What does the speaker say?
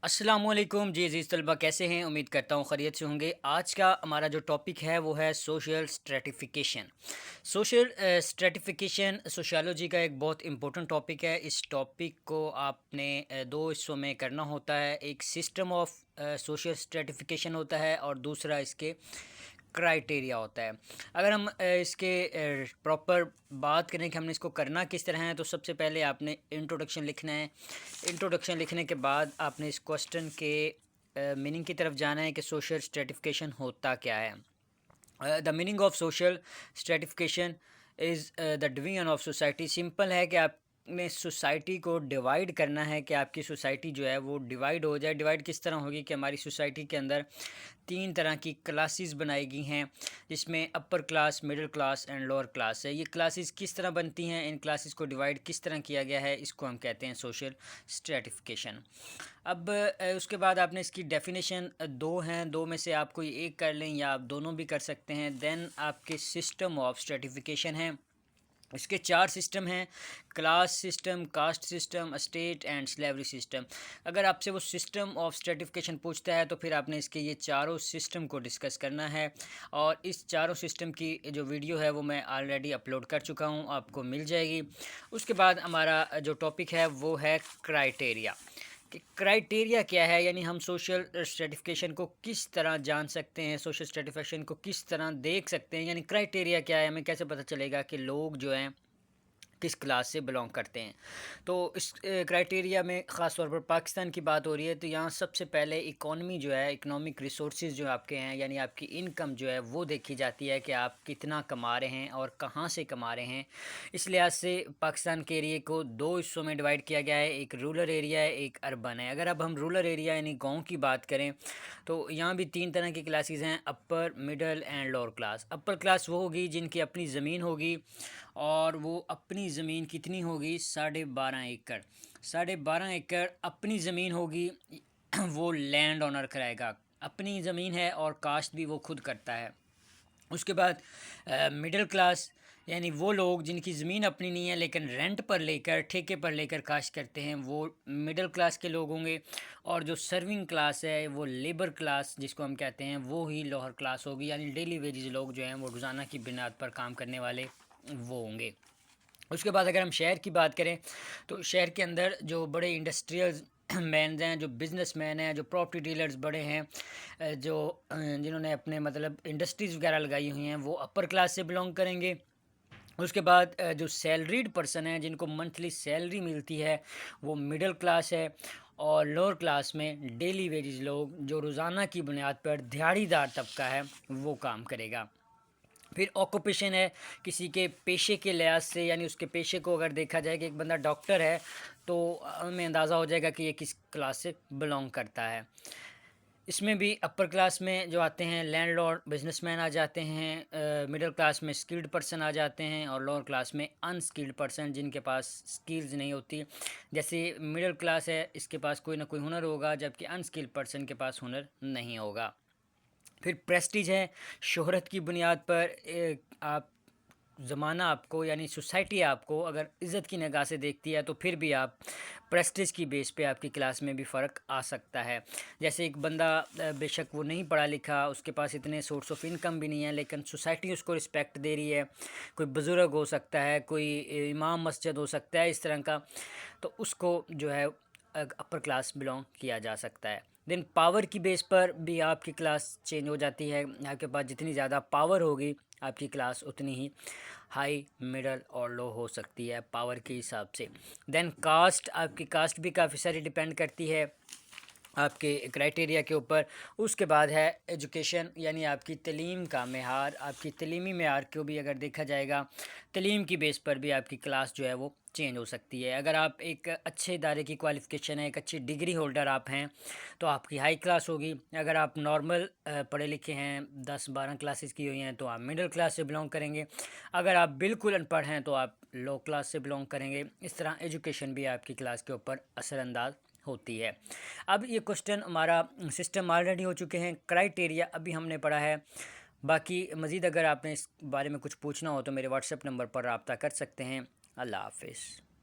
अस्सलाम वालेकुम जी अज़ीज़ तलबा, कैसे हैं? उम्मीद करता हूँ खैरियत से होंगे। आज का हमारा जो टॉपिक है वो है social stratification. Social stratification sociology का एक बहुत इम्पोर्टेंट टॉपिक है। इस टॉपिक को आपने दो हिस्सों में करना होता है। एक सिस्टम ऑफ सोशल स्ट्रेटिफिकेशन होता है और दूसरा इसके क्राइटेरिया होता है। अगर हम इसके प्रॉपर बात करें कि हमने इसको करना किस तरह है, तो सबसे पहले आपने इंट्रोडक्शन लिखना है। इंट्रोडक्शन लिखने के बाद आपने इस क्वेश्चन के मीनिंग की तरफ जाना है कि सोशल स्ट्रेटिफिकेशन होता क्या है। The meaning of social stratification is the division of society. Simple है कि आपने सोसाइटी को डिवाइड करना है कि आपकी सोसाइटी जो है वो डिवाइड हो जाए। डिवाइड किस तरह होगी कि हमारी सोसाइटी के अंदर तीन तरह की क्लासेस बनाई गई हैं, जिसमें upper class, middle class and lower class है। ये क्लासेस किस तरह बनती हैं, इन क्लासेस को डिवाइड किस तरह किया गया है, इसको हम कहते हैं सोशल स्ट्रेटिफिकेशन। अब उसके बाद आपने इसकी डेफिनेशन दो हैं, दो में से आप कोई एक कर लें या आप दोनों भी कर सकते हैं। देन आपके सिस्टम ऑफ स्ट्रेटिफिकेशन है। इसके चार सिस्टम हैं: class system, caste system, state and slavery system. अगर आपसे वो सिस्टम ऑफ स्ट्रेटिफिकेशन पूछता है तो फिर आपने इसके ये चारों सिस्टम को डिस्कस करना है। और इस चारों सिस्टम की जो वीडियो है वो मैं ऑलरेडी अपलोड कर चुका हूँ, आपको मिल जाएगी। उसके बाद हमारा जो टॉपिक है वो है क्राइटेरिया। कि क्राइटेरिया क्या है, यानी हम सोशल स्ट्रेटिफिकेशन को किस तरह जान सकते हैं, सोशल स्ट्रेटिफिकेशन को किस तरह देख सकते हैं। यानी क्राइटेरिया क्या है, हमें कैसे पता चलेगा कि लोग जो हैं किस क्लास से बिलोंग करते हैं। तो इस क्राइटेरिया में ख़ास तौर पर पाकिस्तान की बात हो रही है, तो यहाँ सबसे पहले इकॉनमी जो है, इकनॉमिक रिसोर्सेज जो आपके हैं, यानी आपकी इनकम जो है वो देखी जाती है कि आप कितना कमा रहे हैं और कहाँ से कमा रहे हैं। इस लिहाज से पाकिस्तान के एरिए को दो हिस्सों में डिवाइड किया गया है, एक रूरल एरिया है, एक अर्बन है। अगर अब हम रूरल एरिया यानी गाँव की बात करें तो यहाँ भी तीन तरह की क्लासेस हैं: upper, middle and lower class. Upper class वो होगी जिनकी अपनी ज़मीन होगी, और वो अपनी ज़मीन कितनी होगी, 12.5 एकड़। 12.5 एकड़ अपनी ज़मीन होगी, वो लैंड ओनर कराएगा। अपनी ज़मीन है और काश्त भी वो खुद करता है। उसके बाद मिडिल क्लास यानी वो लोग जिनकी ज़मीन अपनी नहीं है लेकिन रेंट पर लेकर, ठेके पर लेकर काश्त करते हैं, वो मिडिल क्लास के लोग होंगे। और जो सर्विंग क्लास है, वो लेबर क्लास जिसको हम कहते हैं, वो ही लोअर क्लास होगी। यानी डेली वेजेस लोग जो हैं वो रोज़ाना की बुनियाद पर काम करने वाले वो होंगे। उसके बाद अगर हम शहर की बात करें तो शहर के अंदर जो बड़े इंडस्ट्रियल मैन हैं, जो बिज़नेस मैन हैं, जो प्रॉपर्टी डीलर्स बड़े हैं, जो जिन्होंने अपने मतलब इंडस्ट्रीज़ वगैरह लगाई हुई हैं, वो अपर क्लास से बिलोंग करेंगे। उसके बाद जो सैलरीड पर्सन है, जिनको मंथली सैलरी मिलती है, वो मिडिल क्लास है। और लोअर क्लास में डेली वेजेस लोग, जो रोज़ाना की बुनियाद पर दिहाड़ीदार तबका है, वो काम करेगा। फिर ऑक्यूपेशन है, किसी के पेशे के लिहाज से, यानी उसके पेशे को अगर देखा जाए कि एक बंदा डॉक्टर है तो हमें अंदाज़ा हो जाएगा कि ये किस क्लास से बिलोंग करता है। इसमें भी अपर क्लास में जो आते हैं लैंडलॉर्ड, बिजनेसमैन आ जाते हैं, मिडिल क्लास में स्किल्ड पर्सन आ जाते हैं, और लोअर क्लास में अनस्किल्ड पर्सन जिनके पास स्किल्स नहीं होती। जैसे मिडिल क्लास है, इसके पास कोई ना कोई हुनर होगा, जबकि अनस्किल्ड पर्सन के पास हुनर नहीं होगा। फिर प्रेस्टीज है, शोहरत की बुनियाद पर आप ज़माना आपको यानी सोसाइटी आपको अगर इज़्ज़त की निगाह से देखती है तो फिर भी आप प्रेस्टीज की बेस पे आपकी क्लास में भी फ़र्क आ सकता है। जैसे एक बंदा बेशक वो नहीं पढ़ा लिखा, उसके पास इतने सोर्स ऑफ इनकम भी नहीं है, लेकिन सोसाइटी उसको रिस्पेक्ट दे रही है। कोई बुज़ुर्ग हो सकता है, कोई इमाम मस्जिद हो सकता है, इस तरह का, तो उसको जो है अपर क्लास बिलोंग किया जा सकता है। देन पावर की बेस पर भी आपकी क्लास चेंज हो जाती है। आपके पास जितनी ज़्यादा पावर होगी, आपकी क्लास उतनी ही हाई, मिडल और लो हो सकती है पावर के हिसाब से। देन कास्ट, आपकी कास्ट भी काफ़ी सारी डिपेंड करती है आपके क्राइटेरिया के ऊपर। उसके बाद है एजुकेशन, यानी आपकी तलीम का मेयार, आपकी तलीमी मेयार को भी अगर देखा जाएगा, तलीम की बेस पर भी आपकी क्लास जो है वो चेंज हो सकती है। अगर आप एक अच्छे इदारे की क्वालिफ़िकेशन है, एक अच्छी डिग्री होल्डर आप हैं, तो आपकी हाई क्लास होगी। अगर आप नॉर्मल पढ़े लिखे हैं, 10-12 क्लासेस की हुई हैं, तो आप मिडिल क्लास से बिलोंग करेंगे। अगर आप बिल्कुल अनपढ़ हैं तो आप लो क्लास से बिलोंग करेंगे। इस तरह एजुकेशन भी आपकी क्लास के ऊपर असरअंदाज होती है। अब ये क्वेश्चन हमारा सिस्टम ऑलरेडी हो चुके हैं, क्राइटेरिया अभी हमने पढ़ा है। बाकी मज़ीद अगर आपने इस बारे में कुछ पूछना हो तो मेरे व्हाट्सएप नंबर पर रब्ता कर सकते हैं। अल्लाह हाफ़िज़।